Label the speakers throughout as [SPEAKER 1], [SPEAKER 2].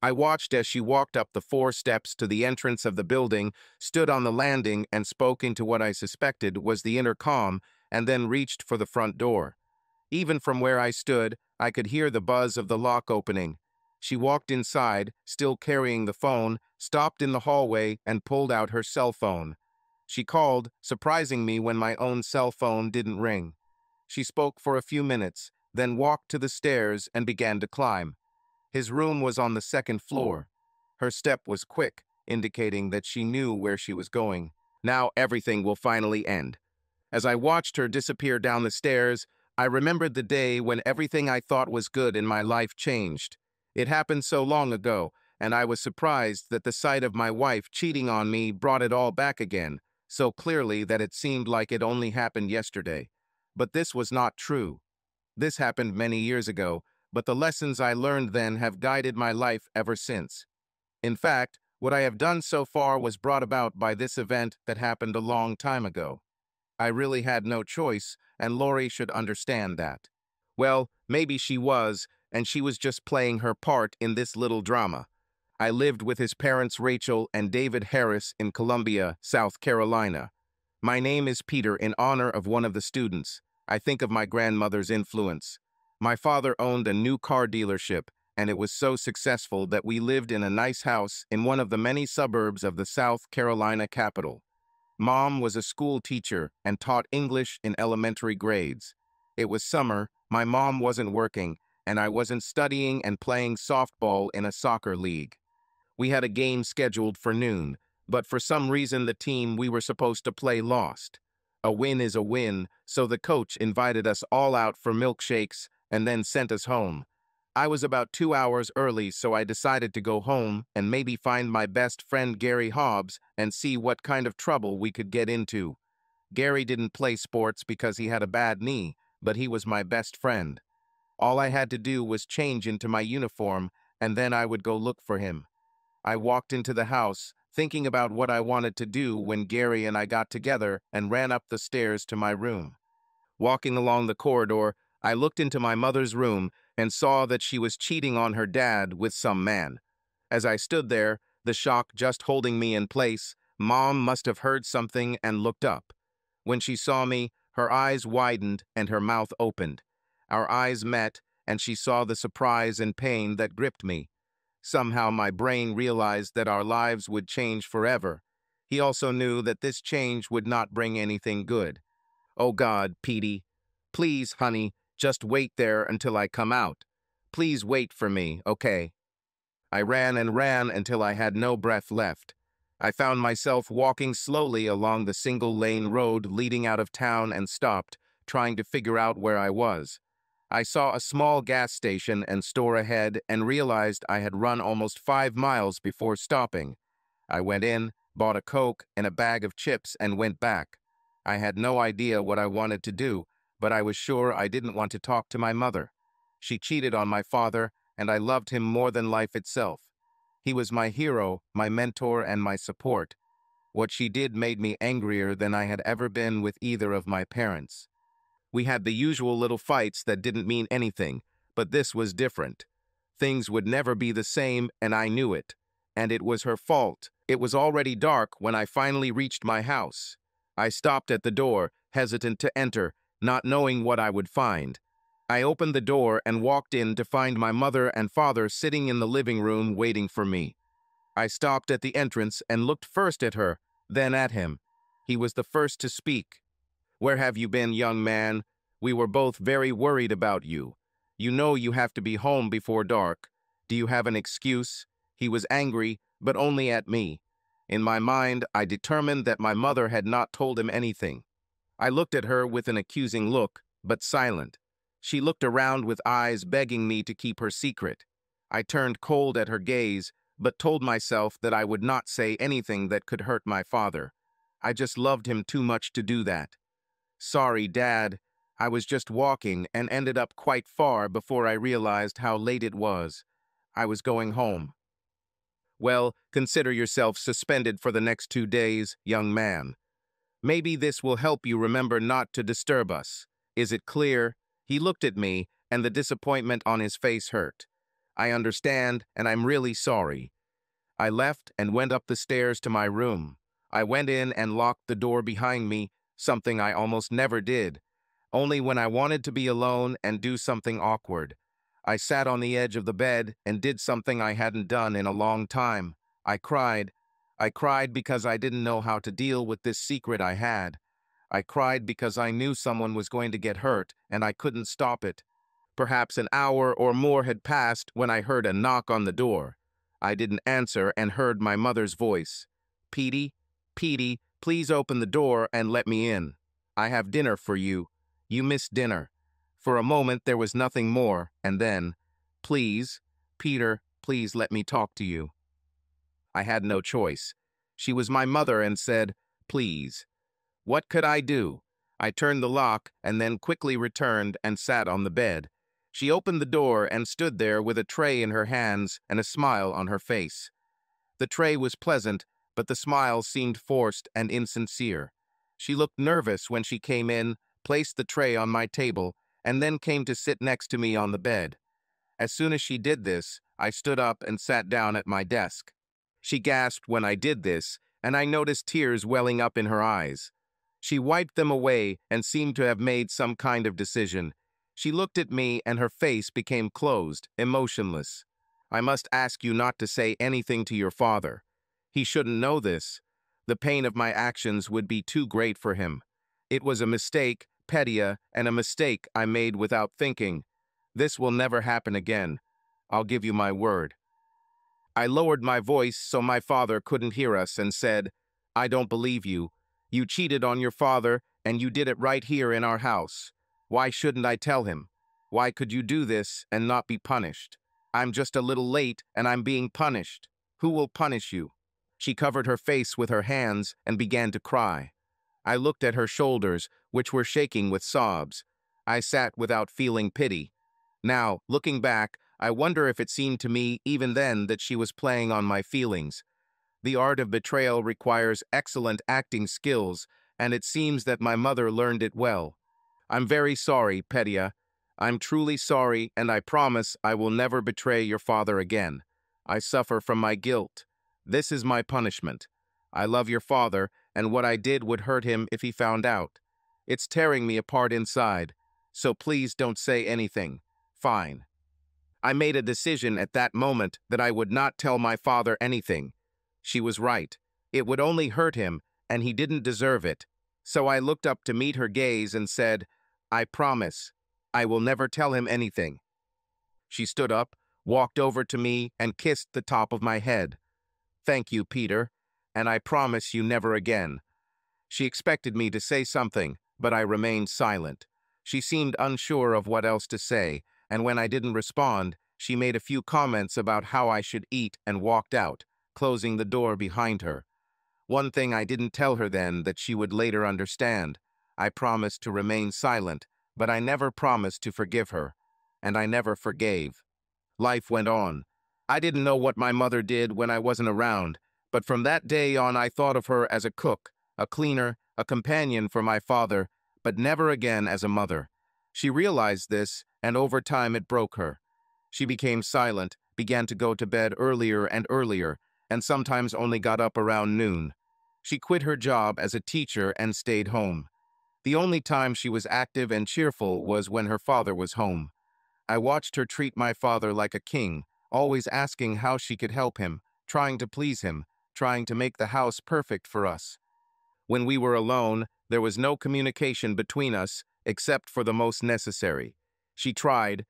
[SPEAKER 1] I watched as she walked up the 4 steps to the entrance of the building, stood on the landing, and spoke into what I suspected was the intercom, and then reached for the front door. Even from where I stood, I could hear the buzz of the lock opening. She walked inside, still carrying the phone, stopped in the hallway, and pulled out her cell phone. She called, surprising me when my own cell phone didn't ring. She spoke for a few minutes, then walked to the stairs and began to climb. His room was on the second floor. Her step was quick, indicating that she knew where she was going. Now everything will finally end. As I watched her disappear down the stairs, I remembered the day when everything I thought was good in my life changed. It happened so long ago, and I was surprised that the sight of my wife cheating on me brought it all back again, so clearly that it seemed like it only happened yesterday. But this was not true. This happened many years ago, but the lessons I learned then have guided my life ever since. In fact, what I have done so far was brought about by this event that happened a long time ago. I really had no choice, and Lori should understand that. Well, maybe she was, and she was just playing her part in this little drama. I lived with his parents Rachel and David Harris in Columbia, South Carolina. My name is Peter in honor of one of the students. I think of my grandmother's influence. My father owned a new car dealership, and it was so successful that we lived in a nice house in one of the many suburbs of the South Carolina capital. Mom was a school teacher and taught English in elementary grades. It was summer, my mom wasn't working, and I wasn't studying and playing softball in a soccer league. We had a game scheduled for noon, but for some reason the team we were supposed to play lost. A win is a win, so the coach invited us all out for milkshakes and then sent us home. I was about 2 hours early, so I decided to go home and maybe find my best friend Gary Hobbs and see what kind of trouble we could get into. Gary didn't play sports because he had a bad knee, but he was my best friend. All I had to do was change into my uniform, and then I would go look for him. I walked into the house, thinking about what I wanted to do when Gary and I got together and ran up the stairs to my room. Walking along the corridor, I looked into my mother's room and saw that she was cheating on her dad with some man. As I stood there, the shock just holding me in place, Mom must have heard something and looked up. When she saw me, her eyes widened and her mouth opened. Our eyes met, and she saw the surprise and pain that gripped me. Somehow my brain realized that our lives would change forever. He also knew that this change would not bring anything good. Oh God, Petey. Please, honey, just wait there until I come out. Please wait for me, okay? I ran and ran until I had no breath left. I found myself walking slowly along the single-lane road leading out of town and stopped, trying to figure out where I was. I saw a small gas station and store ahead and realized I had run almost 5 miles before stopping. I went in, bought a Coke and a bag of chips and went back. I had no idea what I wanted to do, but I was sure I didn't want to talk to my mother. She cheated on my father, and I loved him more than life itself. He was my hero, my mentor, and my support. What she did made me angrier than I had ever been with either of my parents. We had the usual little fights that didn't mean anything, but this was different. Things would never be the same, and I knew it. And it was her fault. It was already dark when I finally reached my house. I stopped at the door, hesitant to enter, not knowing what I would find. I opened the door and walked in to find my mother and father sitting in the living room waiting for me. I stopped at the entrance and looked first at her, then at him. He was the first to speak. "Where have you been, young man? We were both very worried about you. You know you have to be home before dark. Do you have an excuse?" He was angry, but only at me. In my mind, I determined that my mother had not told him anything. I looked at her with an accusing look, but silent. She looked around with eyes begging me to keep her secret. I turned cold at her gaze, but told myself that I would not say anything that could hurt my father. I just loved him too much to do that. "Sorry, Dad. I was just walking and ended up quite far before I realized how late it was. I was going home." "Well, consider yourself suspended for the next 2 days, young man. Maybe this will help you remember not to disturb us. Is it clear?" He looked at me, and the disappointment on his face hurt. I understand, and I'm really sorry." I left and went up the stairs to my room. I went in and locked the door behind me, something I almost never did, only when I wanted to be alone and do something awkward. I sat on the edge of the bed and did something I hadn't done in a long time. I cried. I cried because I didn't know how to deal with this secret I had. I cried because I knew someone was going to get hurt and I couldn't stop it. Perhaps an hour or more had passed when I heard a knock on the door. I didn't answer and heard my mother's voice. "Petey, Petey, please open the door and let me in. I have dinner for you. You missed dinner." For a moment there was nothing more, and then, "Please, Peter, please let me talk to you." I had no choice. She was my mother and said, "Please." What could I do? I turned the lock and then quickly returned and sat on the bed. She opened the door and stood there with a tray in her hands and a smile on her face. The tray was pleasant, but the smile seemed forced and insincere. She looked nervous when she came in, placed the tray on my table, and then came to sit next to me on the bed. As soon as she did this, I stood up and sat down at my desk. She gasped when I did this, and I noticed tears welling up in her eyes. She wiped them away and seemed to have made some kind of decision. She looked at me and her face became closed, emotionless. "I must ask you not to say anything to your father. He shouldn't know this. The pain of my actions would be too great for him. It was a mistake, Petia, and a mistake I made without thinking. This will never happen again. I'll give you my word." I lowered my voice so my father couldn't hear us and said, "I don't believe you. You cheated on your father, and you did it right here in our house. Why shouldn't I tell him? Why could you do this and not be punished? I'm just a little late, and I'm being punished. Who will punish you?" She covered her face with her hands and began to cry. I looked at her shoulders, which were shaking with sobs. I sat without feeling pity. Now, looking back, I wonder if it seemed to me even then that she was playing on my feelings. The art of betrayal requires excellent acting skills, and it seems that my mother learned it well. "I'm very sorry, Petia. I'm truly sorry, and I promise I will never betray your father again. I suffer from my guilt. This is my punishment. I love your father, and what I did would hurt him if he found out. It's tearing me apart inside, so please don't say anything. Fine." I made a decision at that moment that I would not tell my father anything. She was right. It would only hurt him, and he didn't deserve it. So I looked up to meet her gaze and said, "I promise. I will never tell him anything." She stood up, walked over to me, and kissed the top of my head. "Thank you, Peter, and I promise you never again." She expected me to say something, but I remained silent. She seemed unsure of what else to say, and when I didn't respond, she made a few comments about how I should eat and walked out, closing the door behind her. One thing I didn't tell her then that she would later understand. I promised to remain silent, but I never promised to forgive her, and I never forgave. Life went on. I didn't know what my mother did when I wasn't around, but from that day on I thought of her as a cook, a cleaner, a companion for my father, but never again as a mother. She realized this, and over time it broke her. She became silent, began to go to bed earlier and earlier, and sometimes only got up around noon. She quit her job as a teacher and stayed home. The only time she was active and cheerful was when her father was home. I watched her treat my father like a king, always asking how she could help him, trying to please him, trying to make the house perfect for us. When we were alone, there was no communication between us except for the most necessary. She tried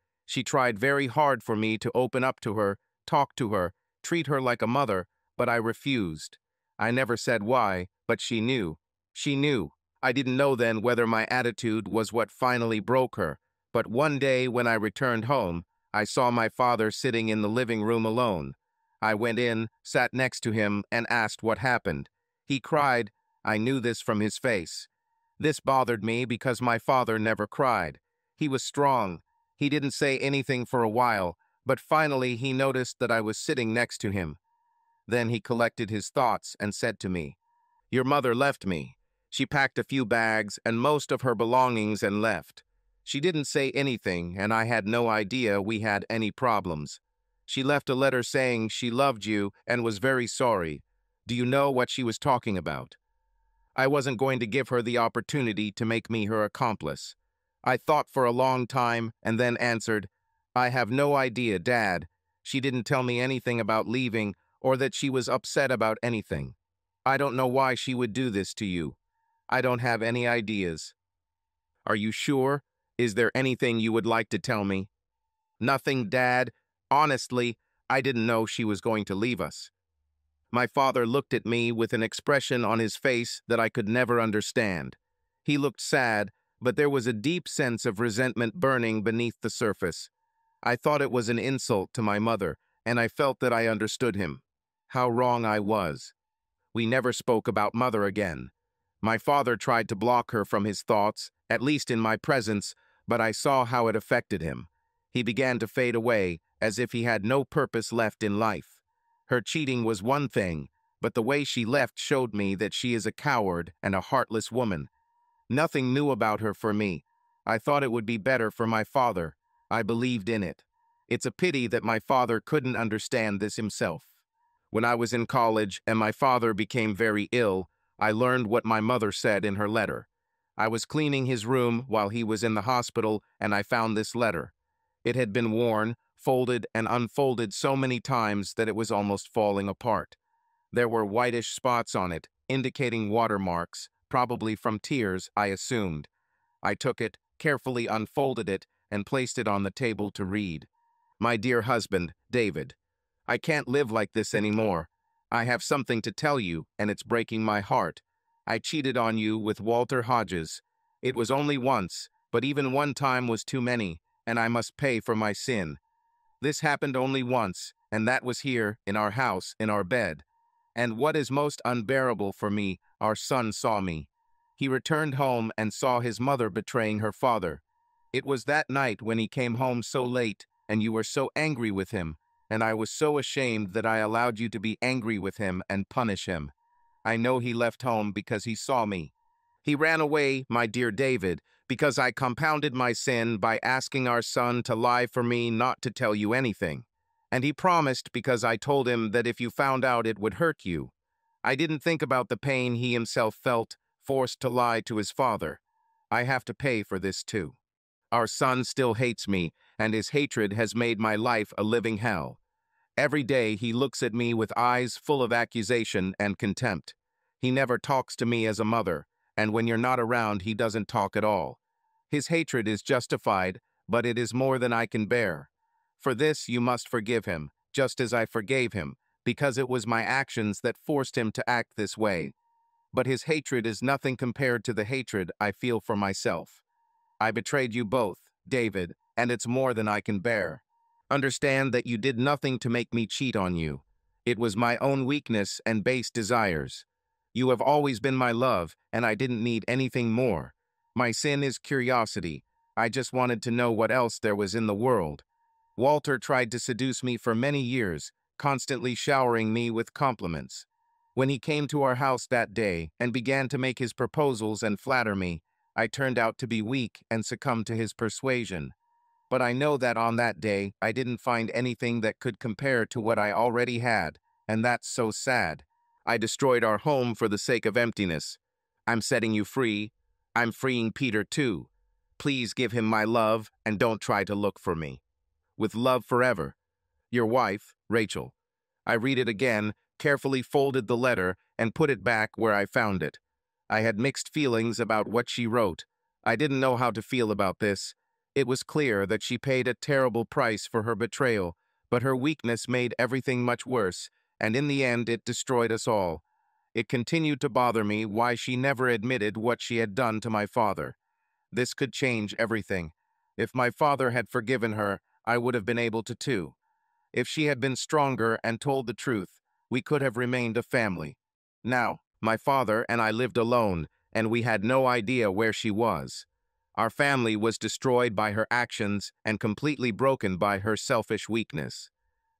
[SPEAKER 1] very hard for me to open up to her, talk to her, treat her like a mother, but I refused. I never said why, but she knew. She knew. I didn't know then whether my attitude was what finally broke her, but one day when I returned home, I saw my father sitting in the living room alone. I went in, sat next to him, and asked what happened. He cried. I knew this from his face. This bothered me because my father never cried. He was strong. He didn't say anything for a while, but finally he noticed that I was sitting next to him. Then he collected his thoughts and said to me, "Your mother left me. She packed a few bags and most of her belongings and left. She didn't say anything, and I had no idea we had any problems. She left a letter saying she loved you and was very sorry. Do you know what she was talking about? I wasn't going to give her the opportunity to make me her accomplice. I thought for a long time and then answered, I have no idea, Dad. She didn't tell me anything about leaving or that she was upset about anything. I don't know why she would do this to you. I don't have any ideas. Are you sure? Is there anything you would like to tell me? Nothing, Dad. Honestly, I didn't know she was going to leave us. My father looked at me with an expression on his face that I could never understand. He looked sad, but there was a deep sense of resentment burning beneath the surface. I thought it was an insult to my mother, and I felt that I understood him. How wrong I was. We never spoke about Mother again. My father tried to block her from his thoughts, at least in my presence, but I saw how it affected him. He began to fade away, as if he had no purpose left in life. Her cheating was one thing, but the way she left showed me that she is a coward and a heartless woman. Nothing new about her for me. I thought it would be better for my father. I believed in it. It's a pity that my father couldn't understand this himself. When I was in college and my father became very ill, I learned what my mother said in her letter. I was cleaning his room while he was in the hospital and I found this letter. It had been worn, folded, and unfolded so many times that it was almost falling apart. There were whitish spots on it, indicating watermarks, probably from tears, I assumed. I took it, carefully unfolded it, and placed it on the table to read. My dear husband, David, I can't live like this anymore. I have something to tell you, and it's breaking my heart. I cheated on you with Walter Hodges. It was only once, but even one time was too many, and I must pay for my sin. This happened only once, and that was here, in our house, in our bed. And what is most unbearable for me, our son saw me. He returned home and saw his mother betraying her father. It was that night when he came home so late, and you were so angry with him, and I was so ashamed that I allowed you to be angry with him and punish him. I know he left home because he saw me. He ran away, my dear David, because I compounded my sin by asking our son to lie for me not to tell you anything. And he promised because I told him that if you found out it would hurt you. I didn't think about the pain he himself felt, forced to lie to his father. I have to pay for this too. Our son still hates me, and his hatred has made my life a living hell. Every day he looks at me with eyes full of accusation and contempt. He never talks to me as a mother, and when you're not around he doesn't talk at all. His hatred is justified, but it is more than I can bear. For this you must forgive him, just as I forgave him, because it was my actions that forced him to act this way. But his hatred is nothing compared to the hatred I feel for myself. I betrayed you both, David, and it's more than I can bear. Understand that you did nothing to make me cheat on you. It was my own weakness and base desires. You have always been my love, and I didn't need anything more. My sin is curiosity. I just wanted to know what else there was in the world. Walter tried to seduce me for many years, constantly showering me with compliments. When he came to our house that day and began to make his proposals and flatter me, I turned out to be weak and succumbed to his persuasion. But I know that on that day, I didn't find anything that could compare to what I already had, and that's so sad. I destroyed our home for the sake of emptiness. I'm setting you free. I'm freeing Peter too. Please give him my love and don't try to look for me. With love forever. Your wife, Rachel. I read it again, carefully folded the letter, and put it back where I found it. I had mixed feelings about what she wrote. I didn't know how to feel about this. It was clear that she paid a terrible price for her betrayal, but her weakness made everything much worse, and in the end it destroyed us all. It continued to bother me why she never admitted what she had done to my father. This could change everything. If my father had forgiven her, I would have been able to too. If she had been stronger and told the truth, we could have remained a family. Now, my father and I lived alone, and we had no idea where she was. Our family was destroyed by her actions and completely broken by her selfish weakness.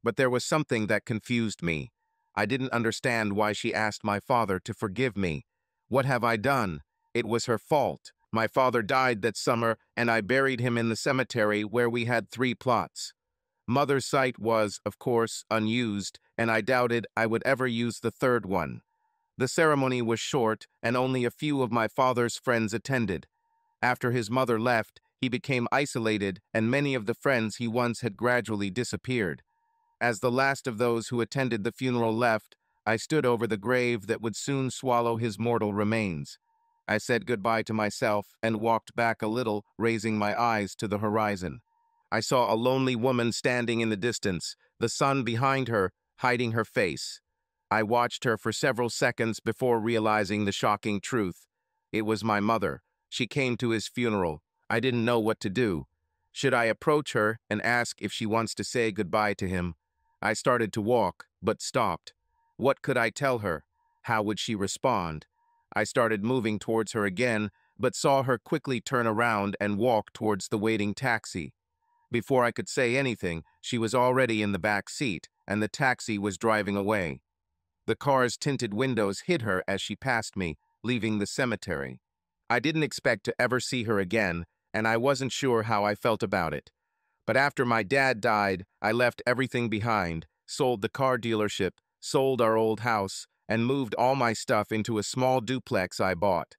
[SPEAKER 1] But there was something that confused me. I didn't understand why she asked my father to forgive me. What have I done? It was her fault. My father died that summer, and I buried him in the cemetery where we had 3 plots. Mother's sight was, of course, unused, and I doubted I would ever use the third one. The ceremony was short, and only a few of my father's friends attended. After his mother left, he became isolated, and many of the friends he once had gradually disappeared. As the last of those who attended the funeral left, I stood over the grave that would soon swallow his mortal remains. I said goodbye to myself and walked back a little, raising my eyes to the horizon. I saw a lonely woman standing in the distance, the sun behind her, hiding her face. I watched her for several seconds before realizing the shocking truth. It was my mother. She came to his funeral. I didn't know what to do. Should I approach her and ask if she wants to say goodbye to him? I started to walk, but stopped. What could I tell her? How would she respond? I started moving towards her again, but saw her quickly turn around and walk towards the waiting taxi. Before I could say anything, she was already in the back seat, and the taxi was driving away. The car's tinted windows hid her as she passed me, leaving the cemetery. I didn't expect to ever see her again, and I wasn't sure how I felt about it. But after my dad died, I left everything behind, sold the car dealership, sold our old house, and moved all my stuff into a small duplex I bought.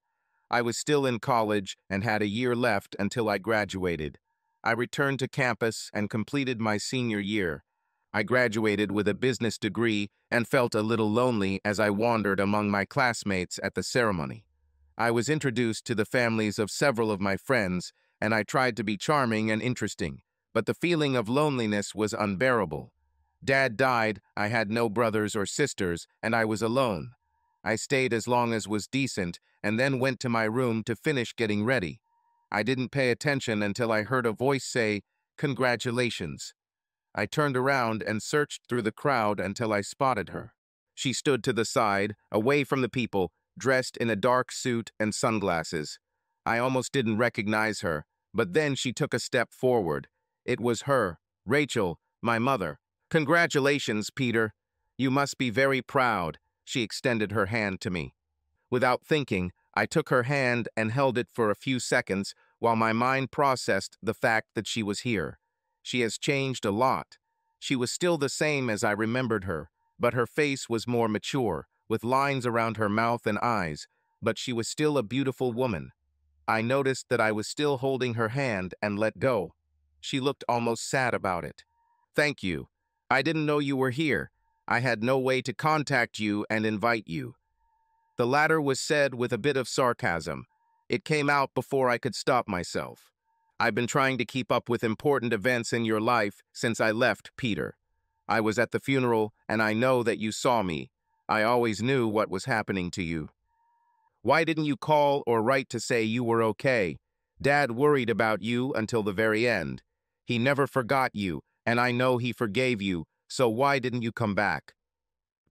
[SPEAKER 1] I was still in college and had a year left until I graduated. I returned to campus and completed my senior year. I graduated with a business degree and felt a little lonely as I wandered among my classmates at the ceremony. I was introduced to the families of several of my friends, and I tried to be charming and interesting, but the feeling of loneliness was unbearable. Dad died, I had no brothers or sisters, and I was alone. I stayed as long as was decent and then went to my room to finish getting ready. I didn't pay attention until I heard a voice say, "Congratulations." I turned around and searched through the crowd until I spotted her. She stood to the side, away from the people, dressed in a dark suit and sunglasses. I almost didn't recognize her, but then she took a step forward. It was her, Rachel, my mother. "Congratulations, Peter. You must be very proud." She extended her hand to me. Without thinking, I took her hand and held it for a few seconds while my mind processed the fact that she was here. She has changed a lot. She was still the same as I remembered her, but her face was more mature, with lines around her mouth and eyes, but she was still a beautiful woman. I noticed that I was still holding her hand and let go. She looked almost sad about it. "Thank you. I didn't know you were here. I had no way to contact you and invite you." The latter was said with a bit of sarcasm. It came out before I could stop myself. "I've been trying to keep up with important events in your life since I left, Peter. I was at the funeral, and I know that you saw me. I always knew what was happening to you. Why didn't you call or write to say you were okay? Dad worried about you until the very end. He never forgot you, and I know he forgave you, so why didn't you come back?"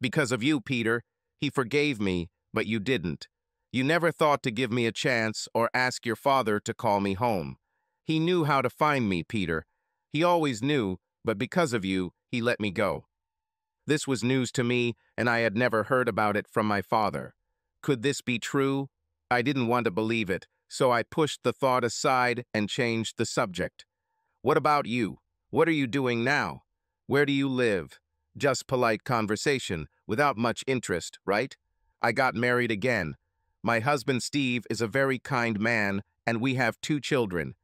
[SPEAKER 1] "Because of you, Peter. He forgave me, but you didn't. You never thought to give me a chance or ask your father to call me home. He knew how to find me, Peter. He always knew, but because of you, he let me go." This was news to me, and I had never heard about it from my father. Could this be true? I didn't want to believe it, so I pushed the thought aside and changed the subject. "What about you? What are you doing now? Where do you live?" Just polite conversation, without much interest, right? "I got married again. My husband Steve is a very kind man, and we have 2 children.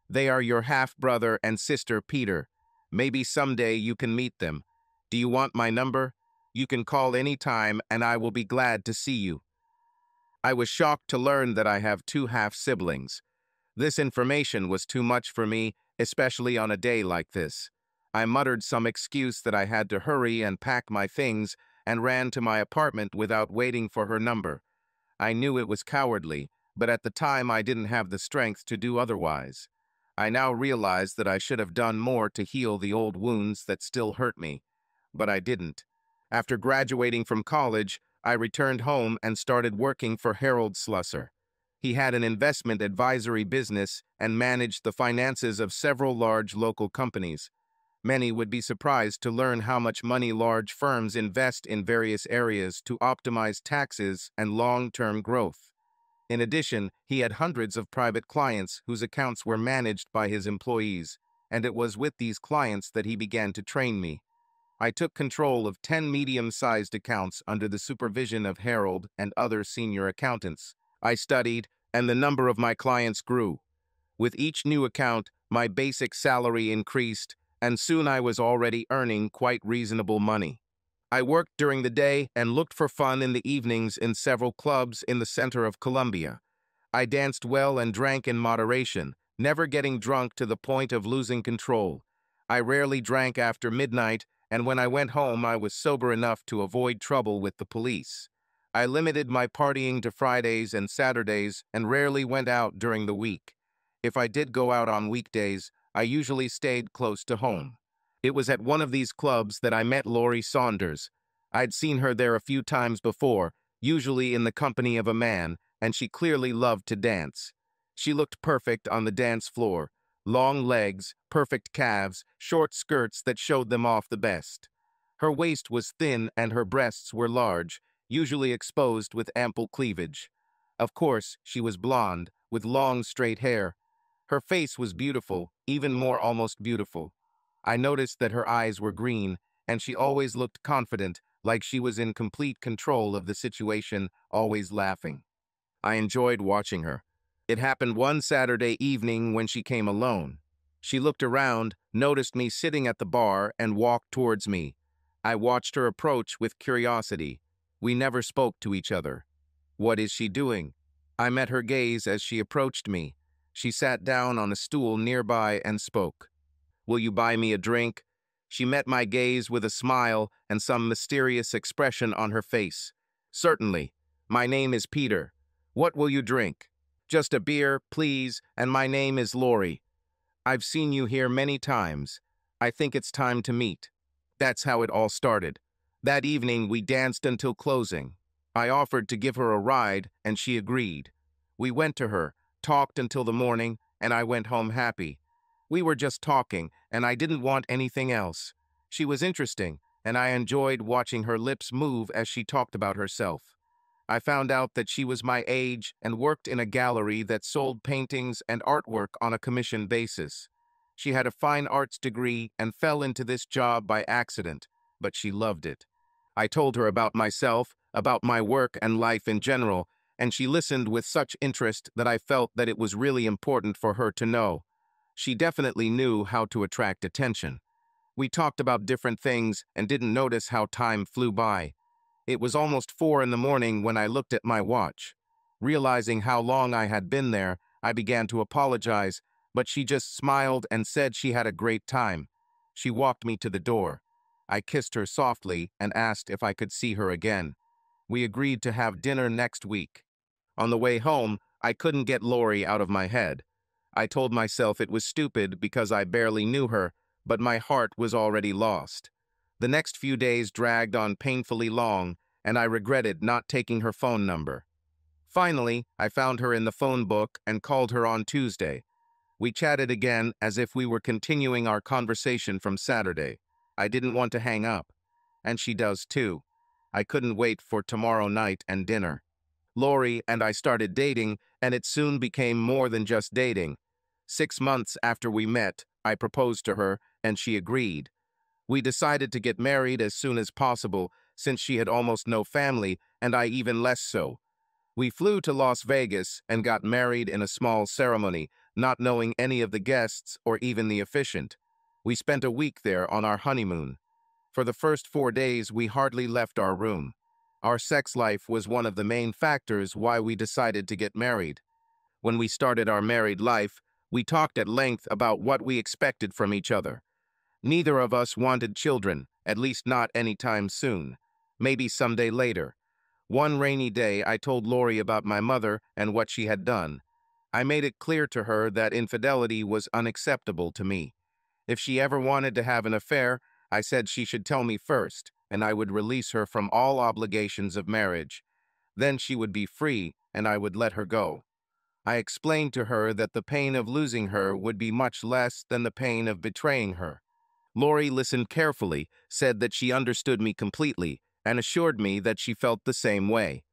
[SPEAKER 1] They are your half-brother and sister Peter. Maybe someday you can meet them. Do you want my number? You can call any time, and I will be glad to see you." I was shocked to learn that I have 2 half-siblings. This information was too much for me, especially on a day like this. I muttered some excuse that I had to hurry and pack my things and ran to my apartment without waiting for her number. I knew it was cowardly, but at the time I didn't have the strength to do otherwise. I now realized that I should have done more to heal the old wounds that still hurt me, but I didn't. After graduating from college, I returned home and started working for Harold Slusser. He had an investment advisory business and managed the finances of several large local companies. Many would be surprised to learn how much money large firms invest in various areas to optimize taxes and long-term growth. In addition, he had hundreds of private clients whose accounts were managed by his employees. and it was with these clients that he began to train me. I took control of 10 medium-sized accounts under the supervision of Harold and other senior accountants. I studied, and the number of my clients grew. With each new account, my basic salary increased, and soon I was already earning quite reasonable money. I worked during the day and looked for fun in the evenings in several clubs in the center of Colombia. I danced well and drank in moderation, never getting drunk to the point of losing control. I rarely drank after midnight, and when I went home I was sober enough to avoid trouble with the police. I limited my partying to Fridays and Saturdays and rarely went out during the week. If I did go out on weekdays, I usually stayed close to home. It was at one of these clubs that I met Laurie Saunders. I'd seen her there a few times before, usually in the company of a man, and she clearly loved to dance. She looked perfect on the dance floor. Long legs, perfect calves, short skirts that showed them off the best. Her waist was thin and her breasts were large, usually exposed with ample cleavage. Of course, she was blonde, with long straight hair. Her face was beautiful, even more almost beautiful. I noticed that her eyes were green, and she always looked confident, like she was in complete control of the situation, always laughing. I enjoyed watching her. It happened one Saturday evening when she came alone. She looked around, noticed me sitting at the bar, and walked towards me. I watched her approach with curiosity. We never spoke to each other. What is she doing? I met her gaze as she approached me. She sat down on a stool nearby and spoke. Will you buy me a drink? She met my gaze with a smile and some mysterious expression on her face. Certainly. My name is Peter. What will you drink? Just a beer, please, and my name is Laurie. I've seen you here many times. I think it's time to meet. That's how it all started. That evening, we danced until closing. I offered to give her a ride, and she agreed. We went to her, talked until the morning, and I went home happy. We were just talking, and I didn't want anything else. She was interesting, and I enjoyed watching her lips move as she talked about herself. I found out that she was my age and worked in a gallery that sold paintings and artwork on a commission basis. She had a fine arts degree and fell into this job by accident, but she loved it. I told her about myself, about my work and life in general, and she listened with such interest that I felt that it was really important for her to know. She definitely knew how to attract attention. We talked about different things and didn't notice how time flew by. It was almost 4 in the morning when I looked at my watch. Realizing how long I had been there, I began to apologize, but she just smiled and said she had a great time. She walked me to the door. I kissed her softly and asked if I could see her again. We agreed to have dinner next week. On the way home, I couldn't get Laurie out of my head. I told myself it was stupid because I barely knew her, but my heart was already lost. The next few days dragged on painfully long, and I regretted not taking her phone number. Finally, I found her in the phone book and called her on Tuesday. We chatted again as if we were continuing our conversation from Saturday. I didn't want to hang up, and she does too. I couldn't wait for tomorrow night and dinner. Laurie and I started dating, and it soon became more than just dating. 6 months after we met, I proposed to her, and she agreed. We decided to get married as soon as possible, since she had almost no family, and I even less so. We flew to Las Vegas and got married in a small ceremony, not knowing any of the guests or even the officiant. We spent a week there on our honeymoon. For the first 4 days, we hardly left our room. Our sex life was one of the main factors why we decided to get married. When we started our married life, we talked at length about what we expected from each other. Neither of us wanted children, at least not anytime soon. Maybe someday later. One rainy day, I told Laurie about my mother and what she had done. I made it clear to her that infidelity was unacceptable to me. If she ever wanted to have an affair, I said she should tell me first, and I would release her from all obligations of marriage. Then she would be free, and I would let her go. I explained to her that the pain of losing her would be much less than the pain of betraying her. Laurie listened carefully, said that she understood me completely, and assured me that she felt the same way.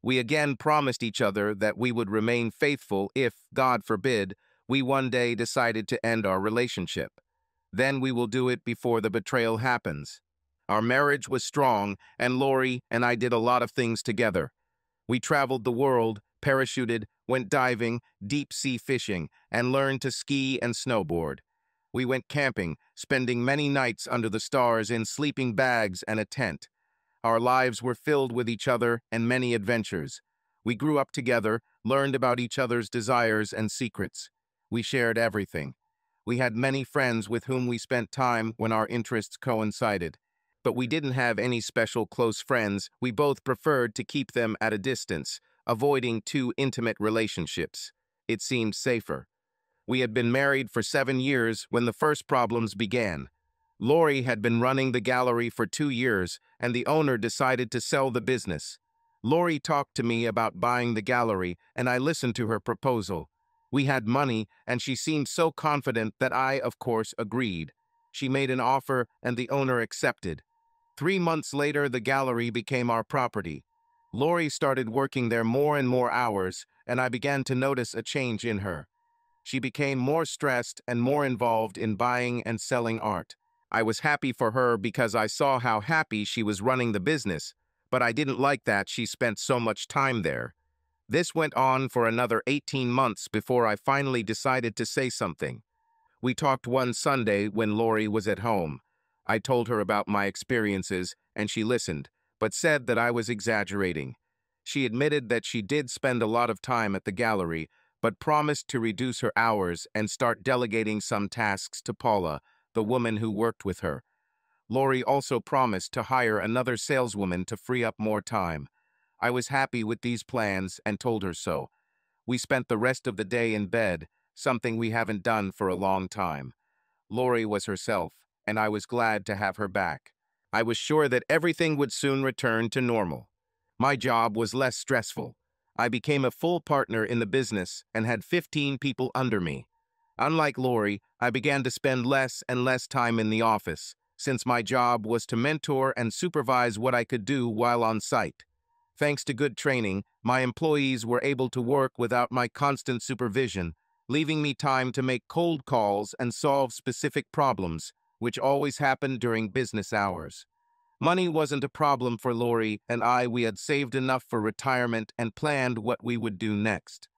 [SPEAKER 1] We again promised each other that we would remain faithful if, God forbid, we one day decided to end our relationship. Then we will do it before the betrayal happens. Our marriage was strong, and Lori and I did a lot of things together. We traveled the world, parachuted, went diving, deep-sea fishing, and learned to ski and snowboard. We went camping, spending many nights under the stars in sleeping bags and a tent. Our lives were filled with each other and many adventures. We grew up together, learned about each other's desires and secrets. We shared everything. We had many friends with whom we spent time when our interests coincided. But we didn't have any special close friends. We both preferred to keep them at a distance, avoiding too intimate relationships. It seemed safer. We had been married for 7 years when the first problems began. Lori had been running the gallery for 2 years, and the owner decided to sell the business. Lori talked to me about buying the gallery, and I listened to her proposal. We had money, and she seemed so confident that I, of course, agreed. She made an offer, and the owner accepted. 3 months later, the gallery became our property. Lori started working there more and more hours, and I began to notice a change in her. She became more stressed and more involved in buying and selling art. I was happy for her because I saw how happy she was running the business, but I didn't like that she spent so much time there. This went on for another 18 months before I finally decided to say something. We talked one Sunday when Lori was at home. I told her about my experiences, and she listened, but said that I was exaggerating. She admitted that she did spend a lot of time at the gallery, but promised to reduce her hours and start delegating some tasks to Paula, the woman who worked with her. Lori also promised to hire another saleswoman to free up more time. I was happy with these plans and told her so. We spent the rest of the day in bed, something we haven't done for a long time. Lori was herself, and I was glad to have her back. I was sure that everything would soon return to normal. My job was less stressful. I became a full partner in the business and had 15 people under me. Unlike Lori, I began to spend less and less time in the office, since my job was to mentor and supervise what I could do while on site. Thanks to good training, my employees were able to work without my constant supervision, leaving me time to make cold calls and solve specific problems, which always happened during business hours. Money wasn't a problem for Lori and I. We had saved enough for retirement and planned what we would do next.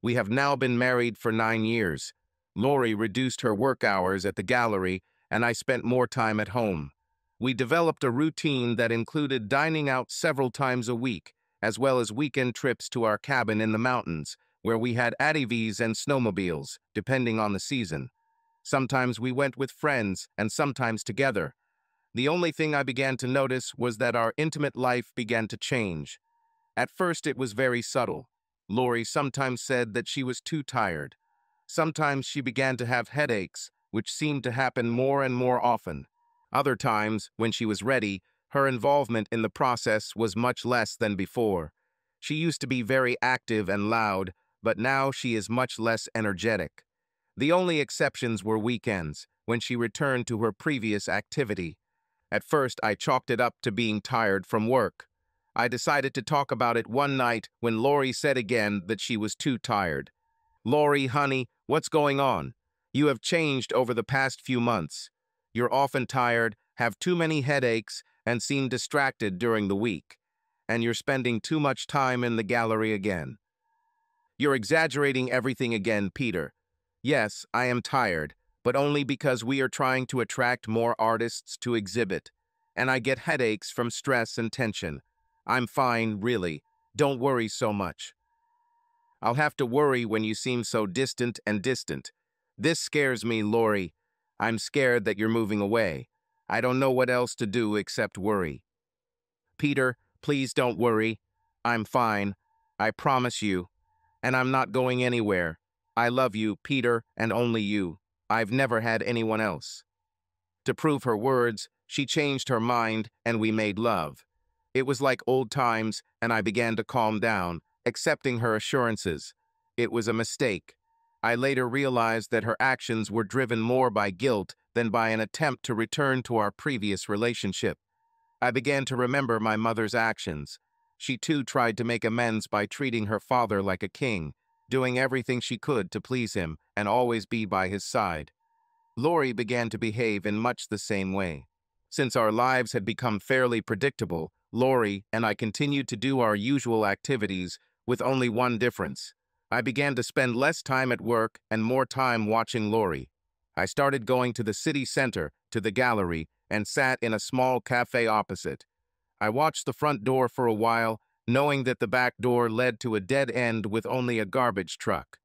[SPEAKER 1] We have now been married for 9 years. Lori reduced her work hours at the gallery, and I spent more time at home. We developed a routine that included dining out several times a week, as well as weekend trips to our cabin in the mountains, where we had ATVs and snowmobiles, depending on the season. Sometimes we went with friends, and sometimes together. The only thing I began to notice was that our intimate life began to change. At first, it was very subtle. Lori sometimes said that she was too tired. Sometimes she began to have headaches, which seemed to happen more and more often. Other times, when she was ready, her involvement in the process was much less than before. She used to be very active and loud, but now she is much less energetic. The only exceptions were weekends, when she returned to her previous activity. At first, I chalked it up to being tired from work. I decided to talk about it one night when Lori said again that she was too tired. "Lori, honey, what's going on? You have changed over the past few months. You're often tired, have too many headaches, and seem distracted during the week. And you're spending too much time in the gallery again. You're exaggerating everything again, Peter. Yes, I am tired, but only because we are trying to attract more artists to exhibit. And I get headaches from stress and tension. I'm fine, really. Don't worry so much. I'll have to worry when you seem so distant and distant. This scares me, Lori. I'm scared that you're moving away. I don't know what else to do except worry. Peter, please don't worry. I'm fine. I promise you. And I'm not going anywhere. I love you, Peter, and only you. I've never had anyone else." To prove her words, she changed her mind and we made love. It was like old times, and I began to calm down, accepting her assurances. It was a mistake. I later realized that her actions were driven more by guilt than by an attempt to return to our previous relationship. I began to remember my mother's actions. She too tried to make amends by treating her father like a king, doing everything she could to please him and always be by his side. Lori began to behave in much the same way. Since our lives had become fairly predictable, Lori and I continued to do our usual activities with only one difference. I began to spend less time at work and more time watching Lori. I started going to the city center, to the gallery, and sat in a small cafe opposite. I watched the front door for a while, knowing that the back door led to a dead end with only a garbage truck.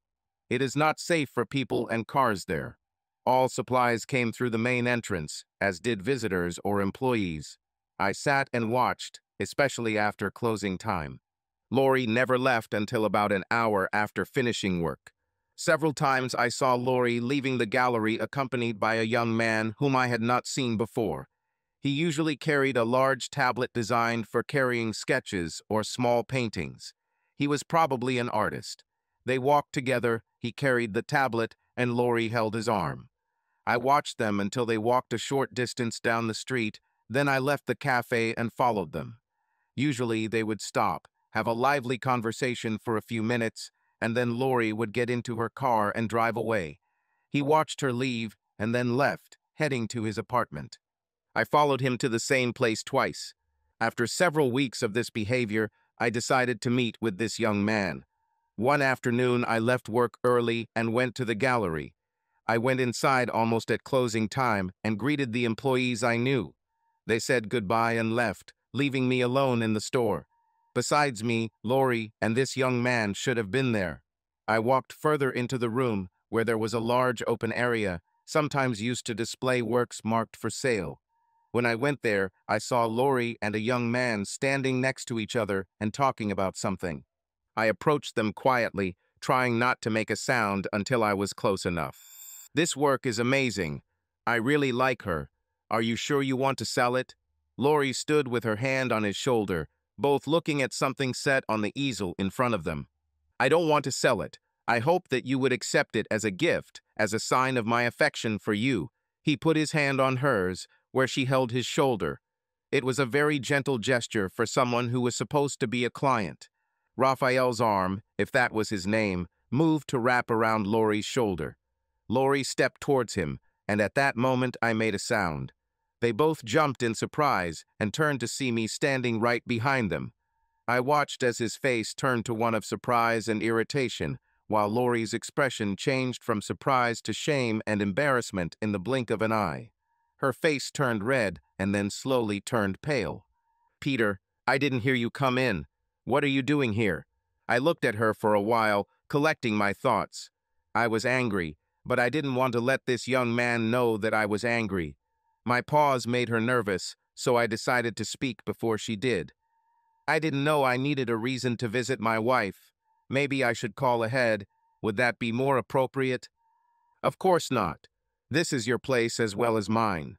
[SPEAKER 1] It is not safe for people and cars there. All supplies came through the main entrance, as did visitors or employees. I sat and watched, especially after closing time. Lori never left until about an hour after finishing work. Several times I saw Lori leaving the gallery accompanied by a young man whom I had not seen before. He usually carried a large tablet designed for carrying sketches or small paintings. He was probably an artist. They walked together, he carried the tablet, and Lori held his arm. I watched them until they walked a short distance down the street, then I left the cafe and followed them. Usually they would stop, have a lively conversation for a few minutes, and then Lori would get into her car and drive away. He watched her leave and then left, heading to his apartment. I followed him to the same place twice. After several weeks of this behavior, I decided to meet with this young man. One afternoon, I left work early and went to the gallery. I went inside almost at closing time and greeted the employees I knew. They said goodbye and left, leaving me alone in the store. Besides me, Lori and this young man should have been there. I walked further into the room, where there was a large open area, sometimes used to display works marked for sale. When I went there, I saw Lori and a young man standing next to each other and talking about something. I approached them quietly, trying not to make a sound until I was close enough. "This work is amazing. I really like her. Are you sure you want to sell it?" Lori stood with her hand on his shoulder, both looking at something set on the easel in front of them. "I don't want to sell it. I hope that you would accept it as a gift, as a sign of my affection for you." He put his hand on hers, where she held his shoulder. It was a very gentle gesture for someone who was supposed to be a client. Raphael's arm, if that was his name, moved to wrap around Lori's shoulder. Lori stepped towards him, and at that moment I made a sound. They both jumped in surprise and turned to see me standing right behind them. I watched as his face turned to one of surprise and irritation, while Lori's expression changed from surprise to shame and embarrassment in the blink of an eye. Her face turned red and then slowly turned pale. "Peter, I didn't hear you come in. What are you doing here?" I looked at her for a while, collecting my thoughts. I was angry, but I didn't want to let this young man know that I was angry. My pause made her nervous, so I decided to speak before she did. "I didn't know I needed a reason to visit my wife. Maybe I should call ahead. Would that be more appropriate?" "Of course not. This is your place as well as mine.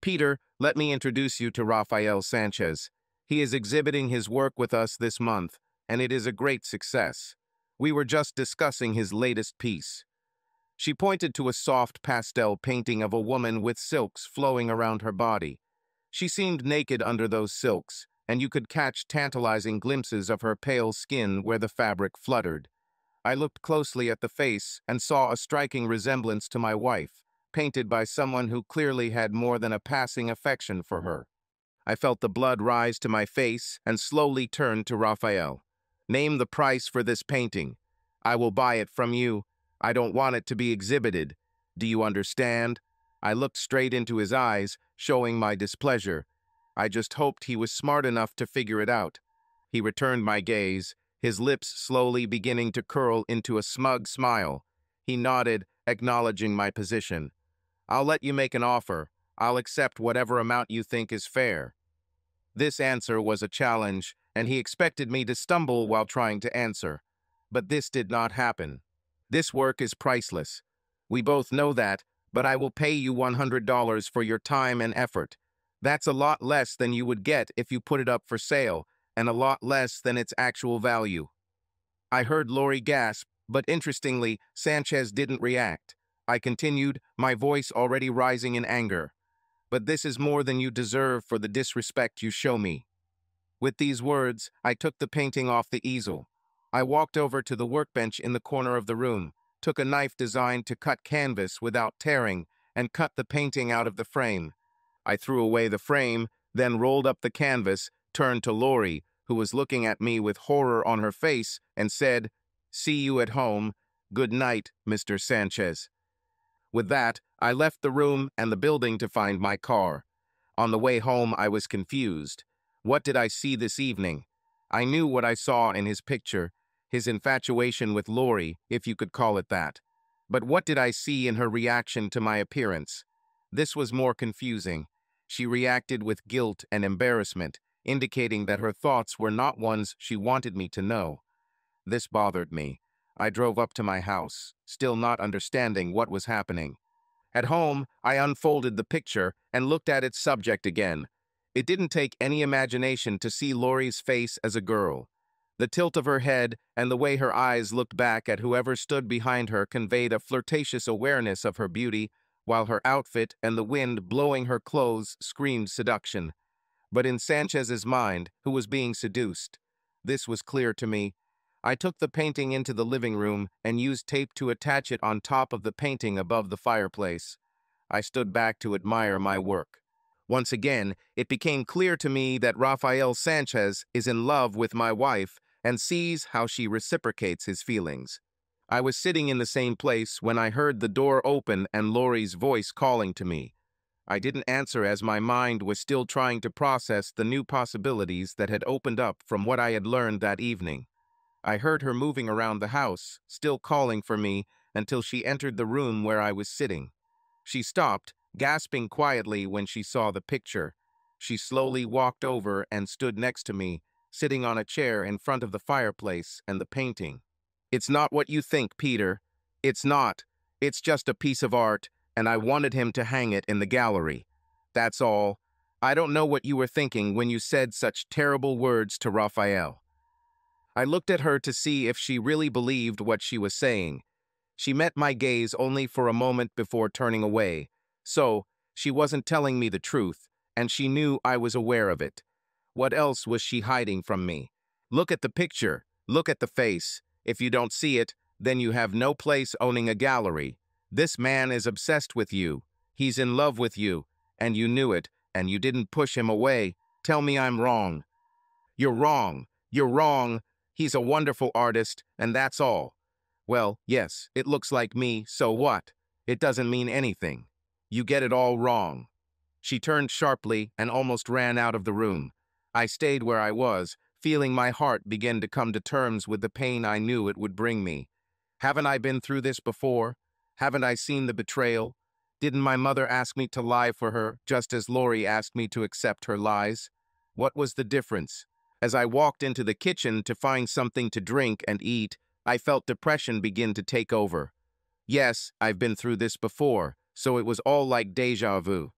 [SPEAKER 1] Peter, let me introduce you to Rafael Sanchez. He is exhibiting his work with us this month, and it is a great success. We were just discussing his latest piece." She pointed to a soft pastel painting of a woman with silks flowing around her body. She seemed naked under those silks, and you could catch tantalizing glimpses of her pale skin where the fabric fluttered. I looked closely at the face and saw a striking resemblance to my wife, painted by someone who clearly had more than a passing affection for her. I felt the blood rise to my face and slowly turned to Raphael. "Name the price for this painting. I will buy it from you. I don't want it to be exhibited. Do you understand?" I looked straight into his eyes, showing my displeasure. I just hoped he was smart enough to figure it out. He returned my gaze, his lips slowly beginning to curl into a smug smile. He nodded, acknowledging my position. "I'll let you make an offer. I'll accept whatever amount you think is fair." This answer was a challenge, and he expected me to stumble while trying to answer. But this did not happen. "This work is priceless. We both know that, but I will pay you $100 for your time and effort. That's a lot less than you would get if you put it up for sale, and a lot less than its actual value." I heard Lori gasp, but interestingly, Sanchez didn't react. I continued, my voice already rising in anger. "But this is more than you deserve for the disrespect you show me." With these words, I took the painting off the easel. I walked over to the workbench in the corner of the room, took a knife designed to cut canvas without tearing, and cut the painting out of the frame. I threw away the frame, then rolled up the canvas, turned to Lori, who was looking at me with horror on her face, and said, "See you at home. Good night, Mr. Sanchez." With that, I left the room and the building to find my car. On the way home, I was confused. What did I see this evening? I knew what I saw in his picture, his infatuation with Lori, if you could call it that. But what did I see in her reaction to my appearance? This was more confusing. She reacted with guilt and embarrassment, indicating that her thoughts were not ones she wanted me to know. This bothered me. I drove up to my house, still not understanding what was happening. At home, I unfolded the picture and looked at its subject again. It didn't take any imagination to see Lori's face as a girl. The tilt of her head and the way her eyes looked back at whoever stood behind her conveyed a flirtatious awareness of her beauty, while her outfit and the wind blowing her clothes screamed seduction. But in Sanchez's mind, who was being seduced, this was clear to me. I took the painting into the living room and used tape to attach it on top of the painting above the fireplace. I stood back to admire my work. Once again, it became clear to me that Rafael Sanchez is in love with my wife and sees how she reciprocates his feelings. I was sitting in the same place when I heard the door open and Lori's voice calling to me. I didn't answer as my mind was still trying to process the new possibilities that had opened up from what I had learned that evening. I heard her moving around the house, still calling for me, until she entered the room where I was sitting. She stopped, gasping quietly when she saw the picture. She slowly walked over and stood next to me, sitting on a chair in front of the fireplace and the painting. "It's not what you think, Peter. It's not. It's just a piece of art, and I wanted him to hang it in the gallery. That's all. I don't know what you were thinking when you said such terrible words to Raphael." I looked at her to see if she really believed what she was saying. She met my gaze only for a moment before turning away. So, she wasn't telling me the truth, and she knew I was aware of it. What else was she hiding from me? "Look at the picture. Look at the face. If you don't see it, then you have no place owning a gallery. This man is obsessed with you. He's in love with you, and you knew it, and you didn't push him away. Tell me I'm wrong." "You're wrong. You're wrong. He's a wonderful artist, and that's all." "Well, yes, it looks like me, so what? It doesn't mean anything. You get it all wrong." She turned sharply and almost ran out of the room. I stayed where I was, feeling my heart begin to come to terms with the pain I knew it would bring me. Haven't I been through this before? Haven't I seen the betrayal? Didn't my mother ask me to lie for her, just as Lori asked me to accept her lies? What was the difference? As I walked into the kitchen to find something to drink and eat, I felt depression begin to take over. Yes, I've been through this before, so it was all like déjà vu.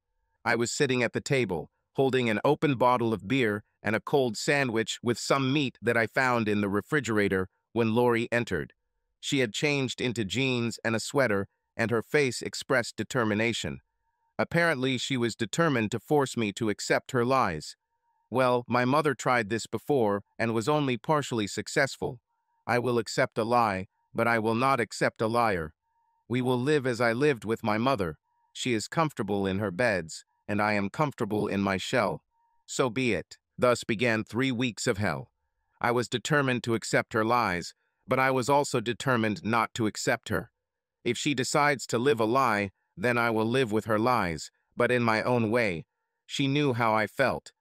[SPEAKER 1] I was sitting at the table, holding an open bottle of beer and a cold sandwich with some meat that I found in the refrigerator when Lori entered. She had changed into jeans and a sweater, and her face expressed determination. Apparently, she was determined to force me to accept her lies. "Well, my mother tried this before and was only partially successful. I will accept a lie, but I will not accept a liar. We will live as I lived with my mother. She is comfortable in her beds, and I am comfortable in my shell. So be it." Thus began 3 weeks of hell. I was determined to accept her lies, but I was also determined not to accept her. If she decides to live a lie, then I will live with her lies, but in my own way. She knew how I felt.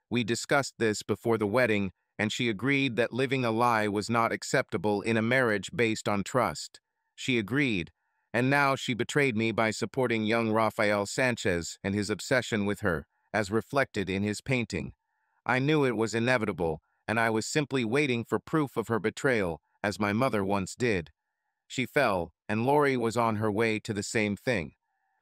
[SPEAKER 1] We discussed this before the wedding, and she agreed that living a lie was not acceptable in a marriage based on trust. She agreed, and now she betrayed me by supporting young Rafael Sanchez and his obsession with her, as reflected in his painting. I knew it was inevitable, and I was simply waiting for proof of her betrayal, as my mother once did. She fell, and Lori was on her way to the same thing.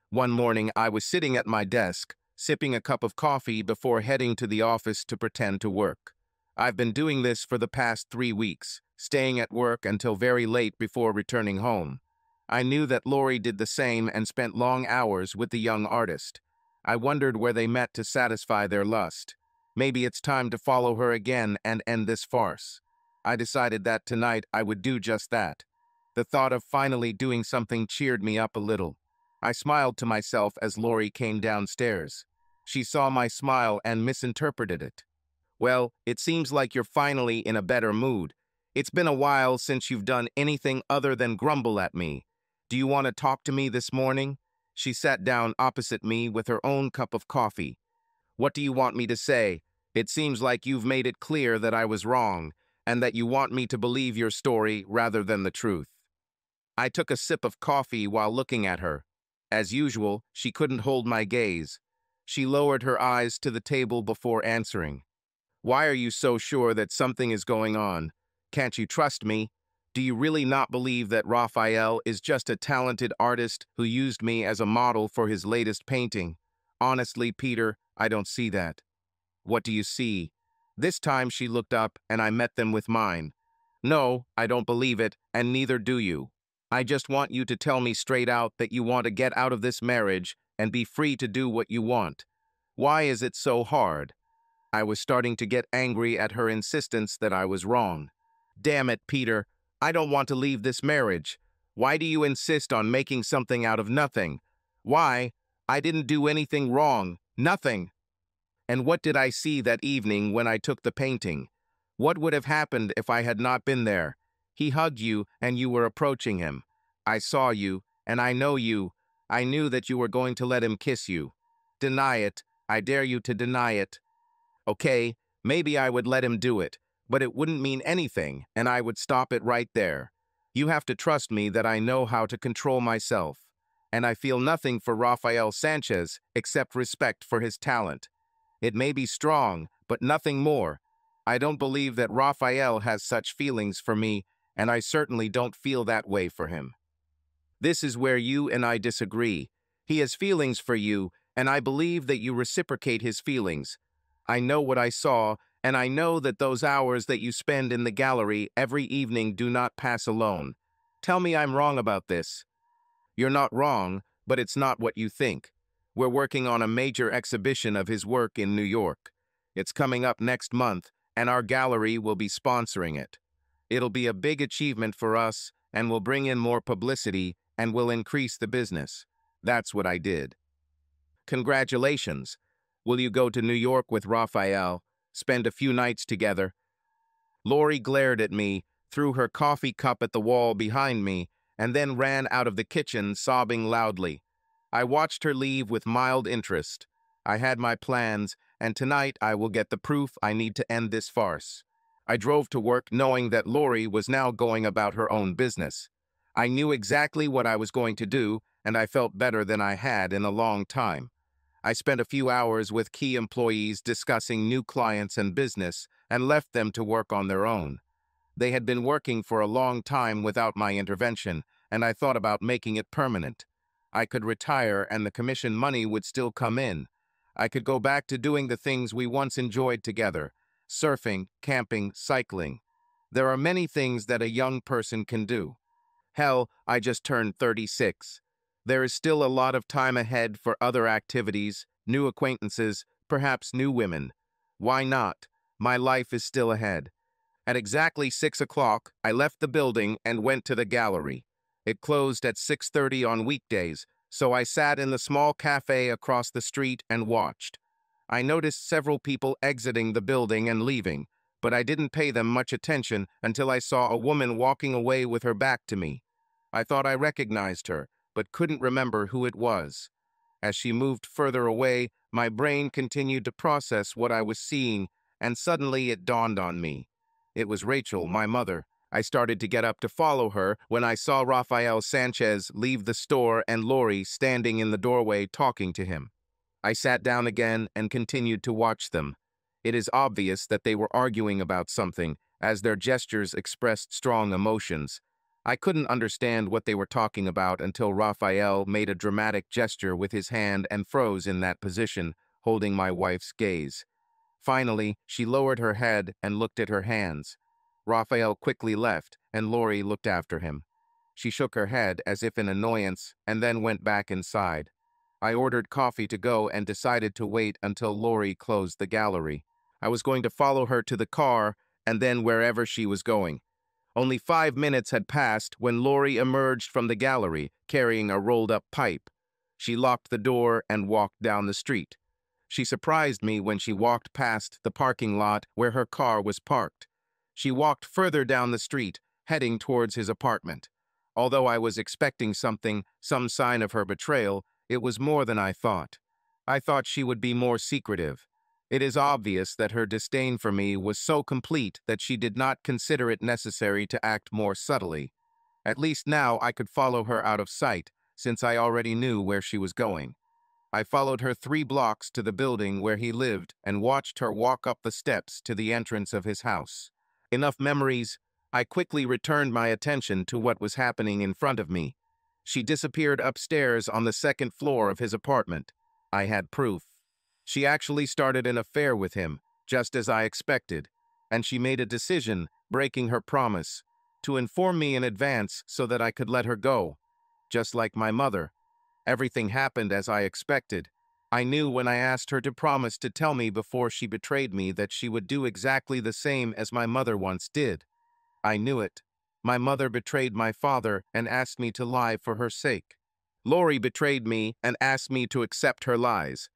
[SPEAKER 1] One morning, I was sitting at my desk, sipping a cup of coffee before heading to the office to pretend to work. I've been doing this for the past 3 weeks, staying at work until very late before returning home. I knew that Lori did the same and spent long hours with the young artist. I wondered where they met to satisfy their lust. Maybe it's time to follow her again and end this farce. I decided that tonight I would do just that. The thought of finally doing something cheered me up a little. I smiled to myself as Lori came downstairs. She saw my smile and misinterpreted it. Well, it seems like you're finally in a better mood. It's been a while since you've done anything other than grumble at me. Do you want to talk to me this morning? She sat down opposite me with her own cup of coffee. What do you want me to say? It seems like you've made it clear that I was wrong, and that you want me to believe your story rather than the truth. I took a sip of coffee while looking at her. As usual, she couldn't hold my gaze. She lowered her eyes to the table before answering. Why are you so sure that something is going on? Can't you trust me? Do you really not believe that Raphael is just a talented artist who used me as a model for his latest painting? Honestly, Peter, I don't see that. What do you see? This time she looked up and I met them with mine. No, I don't believe it, and neither do you. I just want you to tell me straight out that you want to get out of this marriage and be free to do what you want. Why is it so hard? I was starting to get angry at her insistence that I was wrong. Damn it, Peter. I don't want to leave this marriage. Why do you insist on making something out of nothing? Why? I didn't do anything wrong. Nothing. And what did I see that evening when I took the painting? What would have happened if I had not been there? He hugged you and you were approaching him. I saw you, and I know you. I knew that you were going to let him kiss you. Deny it. I dare you to deny it. Okay, maybe I would let him do it, but it wouldn't mean anything, and I would stop it right there. You have to trust me that I know how to control myself. And I feel nothing for Rafael Sanchez except respect for his talent. It may be strong, but nothing more. I don't believe that Raphael has such feelings for me, and I certainly don't feel that way for him. This is where you and I disagree. He has feelings for you, and I believe that you reciprocate his feelings. I know what I saw, and I know that those hours that you spend in the gallery every evening do not pass alone. Tell me I'm wrong about this. You're not wrong, but it's not what you think. We're working on a major exhibition of his work in New York. It's coming up next month, and our gallery will be sponsoring it. It'll be a big achievement for us, and will bring in more publicity, and will increase the business. That's what I did. Congratulations. Will you go to New York with Raphael, spend a few nights together? Lori glared at me, threw her coffee cup at the wall behind me, and then ran out of the kitchen, sobbing loudly. I watched her leave with mild interest. I had my plans, and tonight I will get the proof I need to end this farce. I drove to work knowing that Lori was now going about her own business. I knew exactly what I was going to do, and I felt better than I had in a long time. I spent a few hours with key employees discussing new clients and business, and left them to work on their own. They had been working for a long time without my intervention, and I thought about making it permanent. I could retire and the commission money would still come in. I could go back to doing the things we once enjoyed together: surfing, camping, cycling. There are many things that a young person can do. Hell, I just turned 36. There is still a lot of time ahead for other activities, new acquaintances, perhaps new women. Why not? My life is still ahead. At exactly 6 o'clock, I left the building and went to the gallery. It closed at 6:30 on weekdays, so I sat in the small cafe across the street and watched. I noticed several people exiting the building and leaving, but I didn't pay them much attention until I saw a woman walking away with her back to me. I thought I recognized her, but couldn't remember who it was. As she moved further away, my brain continued to process what I was seeing, and suddenly it dawned on me. It was Rachel, my mother. I started to get up to follow her when I saw Rafael Sanchez leave the store and Lori standing in the doorway talking to him. I sat down again and continued to watch them. It is obvious that they were arguing about something, as their gestures expressed strong emotions. I couldn't understand what they were talking about until Raphael made a dramatic gesture with his hand and froze in that position, holding my wife's gaze. Finally, she lowered her head and looked at her hands. Raphael quickly left, and Lori looked after him. She shook her head as if in annoyance and then went back inside. I ordered coffee to go and decided to wait until Lori closed the gallery. I was going to follow her to the car and then wherever she was going. Only 5 minutes had passed when Lori emerged from the gallery, carrying a rolled-up pipe. She locked the door and walked down the street. She surprised me when she walked past the parking lot where her car was parked. She walked further down the street, heading towards his apartment. Although I was expecting something, some sign of her betrayal, it was more than I thought. I thought she would be more secretive. It is obvious that her disdain for me was so complete that she did not consider it necessary to act more subtly. At least now I could follow her out of sight, since I already knew where she was going. I followed her 3 blocks to the building where he lived and watched her walk up the steps to the entrance of his house. Enough memories, I quickly returned my attention to what was happening in front of me. She disappeared upstairs on the 2nd floor of his apartment. I had proof. She actually started an affair with him, just as I expected, and she made a decision, breaking her promise, to inform me in advance so that I could let her go. Just like my mother. Everything happened as I expected. I knew when I asked her to promise to tell me before she betrayed me that she would do exactly the same as my mother once did. I knew it. My mother betrayed my father and asked me to lie for her sake. Lori betrayed me and asked me to accept her lies.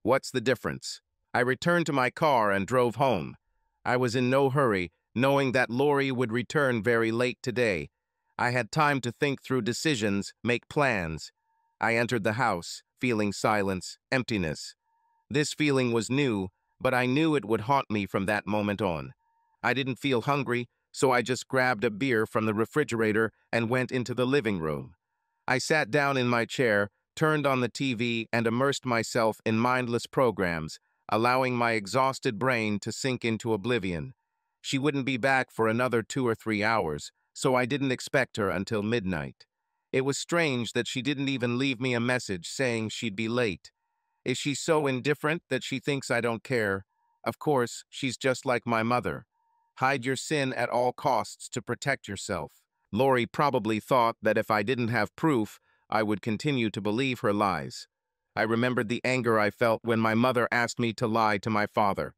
[SPEAKER 1] What's the difference? I returned to my car and drove home. I was in no hurry, knowing that Lori would return very late today. I had time to think through decisions, make plans. I entered the house, feeling silence, emptiness. This feeling was new, but I knew it would haunt me from that moment on. I didn't feel hungry, so I just grabbed a beer from the refrigerator and went into the living room. I sat down in my chair, turned on the TV, and immersed myself in mindless programs, allowing my exhausted brain to sink into oblivion. She wouldn't be back for another 2 or 3 hours, so I didn't expect her until midnight. It was strange that she didn't even leave me a message saying she'd be late. Is she so indifferent that she thinks I don't care? Of course, she's just like my mother. Hide your sin at all costs to protect yourself. Lori probably thought that if I didn't have proof, I would continue to believe her lies. I remembered the anger I felt when my mother asked me to lie to my father.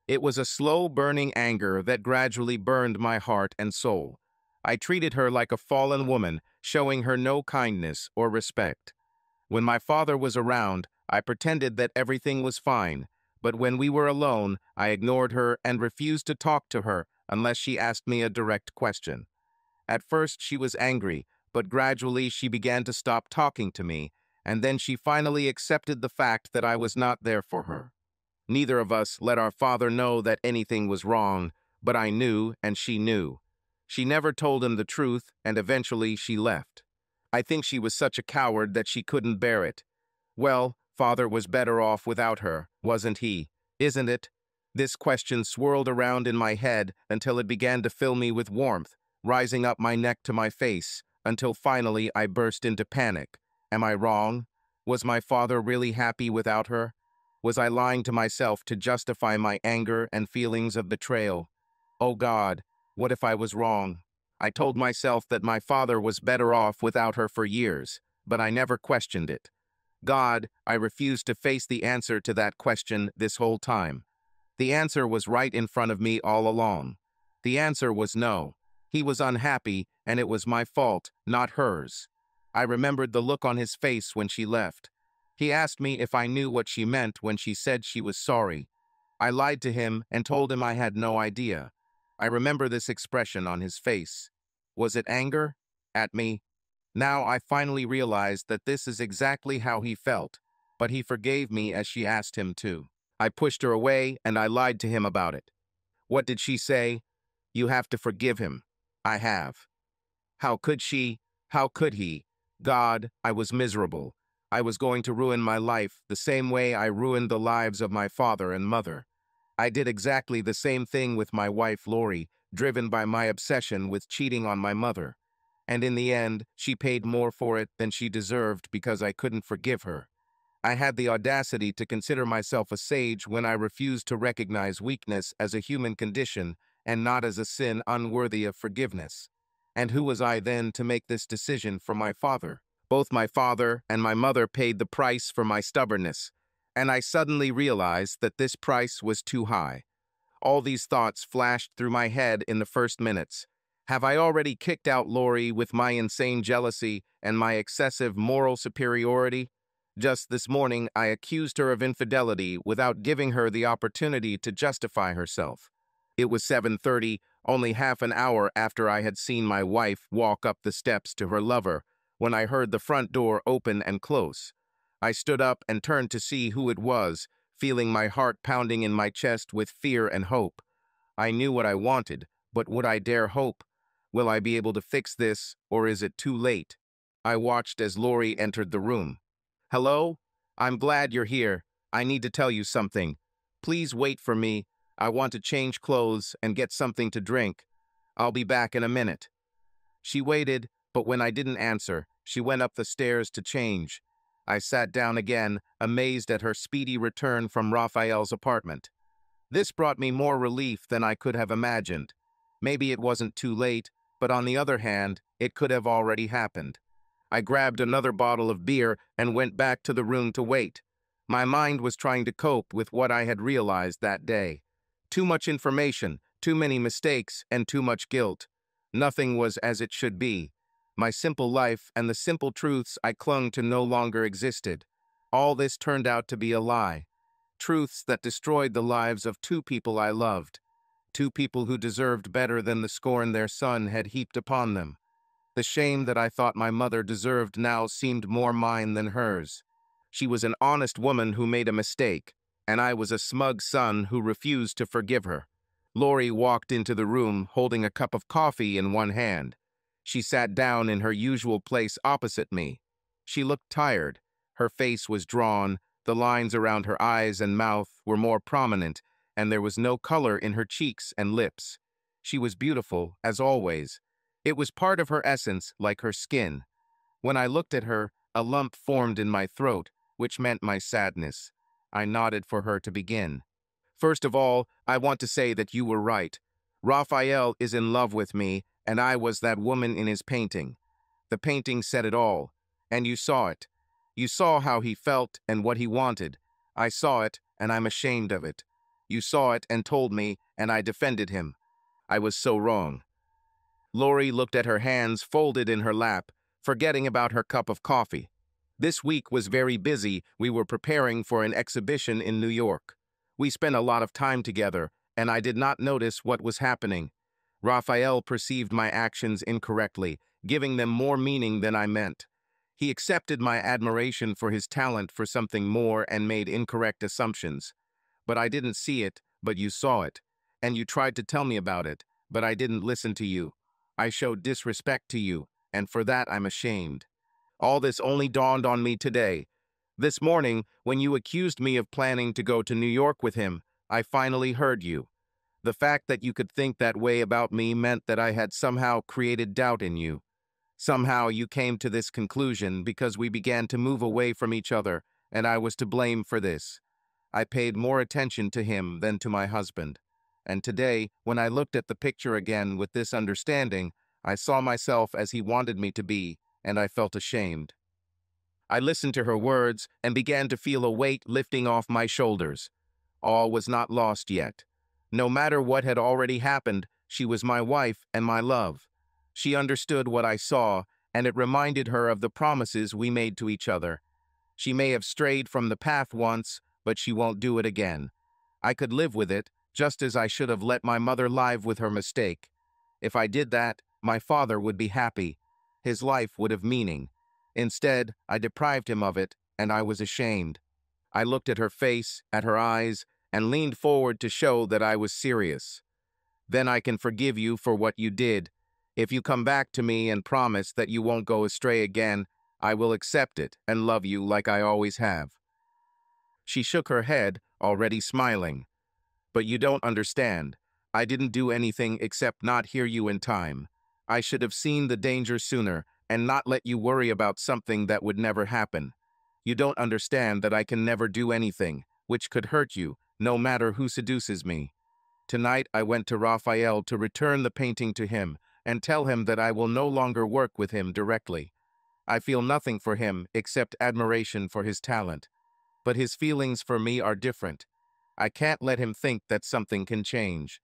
[SPEAKER 1] It was a slow-burning anger that gradually burned my heart and soul. I treated her like a fallen woman, showing her no kindness or respect. When my father was around, I pretended that everything was fine, but when we were alone, I ignored her and refused to talk to her unless she asked me a direct question. At first, she was angry, but gradually she began to stop talking to me, and then she finally accepted the fact that I was not there for her. Neither of us let our father know that anything was wrong, but I knew and she knew. She never told him the truth, and eventually she left. I think she was such a coward that she couldn't bear it. Well, father was better off without her, wasn't he? Isn't it? This question swirled around in my head until it began to fill me with warmth, rising up my neck to my face, until finally I burst into panic. Am I wrong? Was my father really happy without her? Was I lying to myself to justify my anger and feelings of betrayal? Oh God, what if I was wrong? I told myself that my father was better off without her for years, but I never questioned it. God, I refused to face the answer to that question this whole time. The answer was right in front of me all along. The answer was no. He was unhappy, and it was my fault, not hers. I remembered the look on his face when she left. He asked me if I knew what she meant when she said she was sorry. I lied to him and told him I had no idea. I remember this expression on his face. Was it anger? At me? Now I finally realized that this is exactly how he felt, but he forgave me as she asked him to. I pushed her away and I lied to him about it. What did she say? You have to forgive him. I have. How could she? How could he? God, I was miserable. I was going to ruin my life the same way I ruined the lives of my father and mother. I did exactly the same thing with my wife Lori, driven by my obsession with cheating on my mother. And in the end, she paid more for it than she deserved because I couldn't forgive her. I had the audacity to consider myself a sage when I refused to recognize weakness as a human condition and not as a sin unworthy of forgiveness. And who was I then to make this decision for my father? Both my father and my mother paid the price for my stubbornness, and I suddenly realized that this price was too high. All these thoughts flashed through my head in the first minutes. Have I already kicked out Lori with my insane jealousy and my excessive moral superiority? Just this morning, I accused her of infidelity without giving her the opportunity to justify herself. It was 7:30, only half an hour after I had seen my wife walk up the steps to her lover, when I heard the front door open and close. I stood up and turned to see who it was, feeling my heart pounding in my chest with fear and hope. I knew what I wanted, but would I dare hope? Will I be able to fix this, or is it too late? I watched as Lori entered the room. Hello? I'm glad you're here. I need to tell you something. Please wait for me. I want to change clothes and get something to drink. I'll be back in a minute. She waited, but when I didn't answer, she went up the stairs to change. I sat down again, amazed at her speedy return from Raphael's apartment. This brought me more relief than I could have imagined. Maybe it wasn't too late, but on the other hand, it could have already happened. I grabbed another bottle of beer and went back to the room to wait. My mind was trying to cope with what I had realized that day. Too much information, too many mistakes, and too much guilt. Nothing was as it should be. My simple life and the simple truths I clung to no longer existed. All this turned out to be a lie. Truths that destroyed the lives of two people I loved. Two people who deserved better than the scorn their son had heaped upon them. The shame that I thought my mother deserved now seemed more mine than hers. She was an honest woman who made a mistake, and I was a smug son who refused to forgive her. Lori walked into the room holding a cup of coffee in one hand. She sat down in her usual place opposite me. She looked tired. Her face was drawn, the lines around her eyes and mouth were more prominent, and there was no color in her cheeks and lips. She was beautiful, as always. It was part of her essence, like her skin. When I looked at her, a lump formed in my throat, which meant my sadness. I nodded for her to begin. First of all, I want to say that you were right. Raphael is in love with me, and I was that woman in his painting. The painting said it all, and you saw it. You saw how he felt and what he wanted. I saw it, and I'm ashamed of it. You saw it and told me, and I defended him. I was so wrong. Lori looked at her hands folded in her lap, forgetting about her cup of coffee. This week was very busy. We were preparing for an exhibition in New York. We spent a lot of time together, and I did not notice what was happening. Raphael perceived my actions incorrectly, giving them more meaning than I meant. He accepted my admiration for his talent for something more and made incorrect assumptions. But I didn't see it, but you saw it. And you tried to tell me about it, but I didn't listen to you. I showed disrespect to you, and for that I'm ashamed. All this only dawned on me today. This morning, when you accused me of planning to go to New York with him, I finally heard you. The fact that you could think that way about me meant that I had somehow created doubt in you. Somehow you came to this conclusion because we began to move away from each other, and I was to blame for this. I paid more attention to him than to my husband. And today, when I looked at the picture again with this understanding, I saw myself as he wanted me to be, and I felt ashamed. I listened to her words and began to feel a weight lifting off my shoulders. All was not lost yet. No matter what had already happened, she was my wife and my love. She understood what I saw, and it reminded her of the promises we made to each other. She may have strayed from the path once, but she won't do it again. I could live with it, just as I should have let my mother live with her mistake. If I did that, my father would be happy. His life would have meaning. Instead, I deprived him of it, and I was ashamed. I looked at her face, at her eyes, and leaned forward to show that I was serious. Then I can forgive you for what you did. If you come back to me and promise that you won't go astray again, I will accept it and love you like I always have. She shook her head, already smiling. But you don't understand. I didn't do anything except not hear you in time. I should have seen the danger sooner and not let you worry about something that would never happen. You don't understand that I can never do anything, which could hurt you, no matter who seduces me. Tonight I went to Raphael to return the painting to him and tell him that I will no longer work with him directly. I feel nothing for him except admiration for his talent. But his feelings for me are different. I can't let him think that something can change.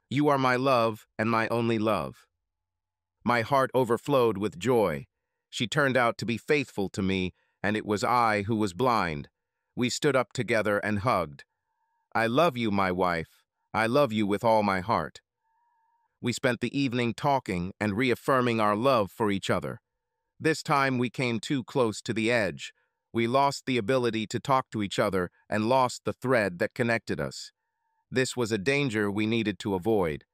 [SPEAKER 1] You are my love and my only love. My heart overflowed with joy. She turned out to be faithful to me, and it was I who was blind. We stood up together and hugged. I love you, my wife. I love you with all my heart. We spent the evening talking and reaffirming our love for each other. This time we came too close to the edge. We lost the ability to talk to each other and lost the thread that connected us. This was a danger we needed to avoid.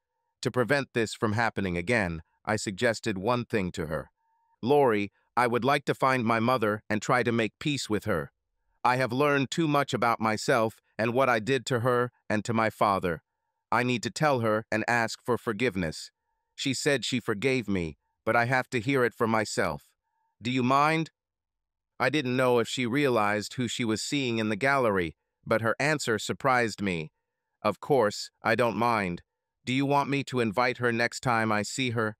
[SPEAKER 1] To prevent this from happening again, I suggested one thing to her. Lori, I would like to find my mother and try to make peace with her. I have learned too much about myself and what I did to her and to my father. I need to tell her and ask for forgiveness. She said she forgave me, but I have to hear it for myself. Do you mind? I didn't know if she realized who she was seeing in the gallery, but her answer surprised me. Of course, I don't mind. Do you want me to invite her next time I see her?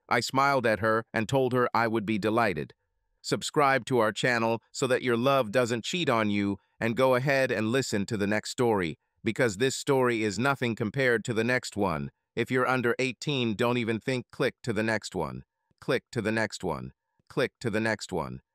[SPEAKER 1] I smiled at her and told her I would be delighted. Subscribe to our channel so that your love doesn't cheat on you, and go ahead and listen to the next story, because this story is nothing compared to the next one. If you're under 18, don't even think click to the next one. Click to the next one. Click to the next one.